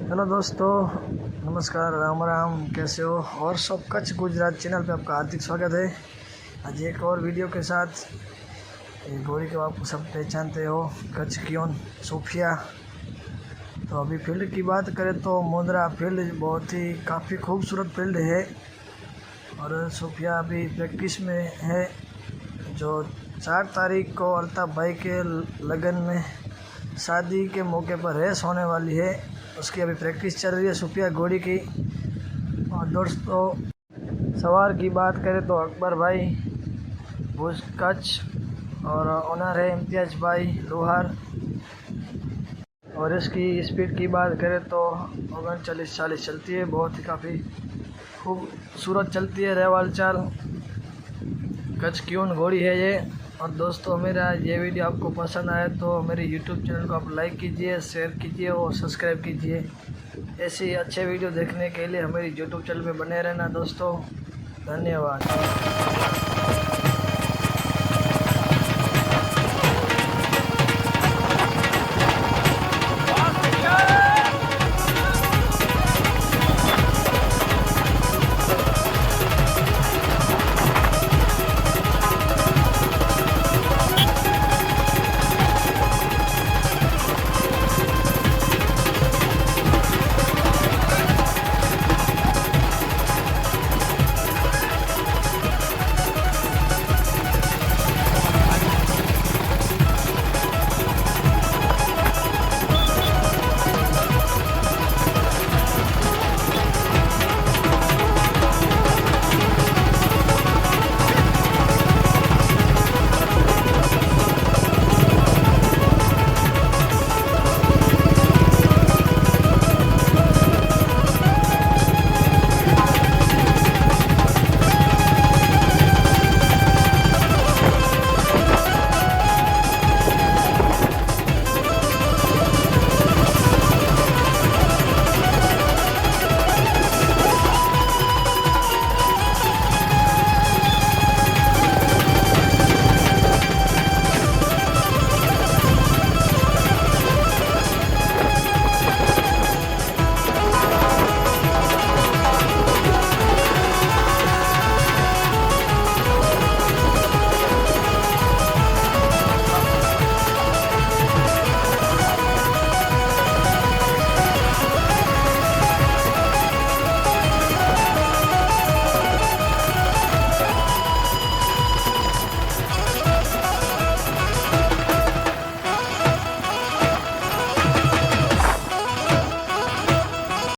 Hello दोस्तों, नमस्कार, राम राम। कैसे हो? और सब कच्छ गुजरात चैनल पे आपका हार्दिक स्वागत है। आज एक और वीडियो के साथ। ये घोड़ी को आप सब पहचानते हो, कच्छ क्योन सूफिया। तो अभी फील्ड की बात करें तो मुंद्रा फील्ड बहुत ही काफ़ी खूबसूरत फील्ड है और सूफिया अभी प्रैक्टिस में है। जो 4 तारीख को अल्ताफ़ भाई के लगन में शादी के मौके पर रेस होने वाली है, उसकी अभी प्रैक्टिस चल रही है सूफिया घोड़ी की। और दोस्तों, सवार की बात करें तो अकबर भाई भुज कच्छ और ओनर है इम्तियाज़ भाई लोहार। और इसकी स्पीड की बात करें तो 39-40 चलती है, बहुत ही काफ़ी खूबसूरत चलती है। रेवाल चाल कच्छ क्योन घोड़ी है ये। और दोस्तों, मेरा ये वीडियो आपको पसंद आए तो मेरे यूट्यूब चैनल को आप लाइक कीजिए, शेयर कीजिए और सब्सक्राइब कीजिए। ऐसे अच्छे वीडियो देखने के लिए हमारे यूट्यूब चैनल पे बने रहना दोस्तों। धन्यवाद।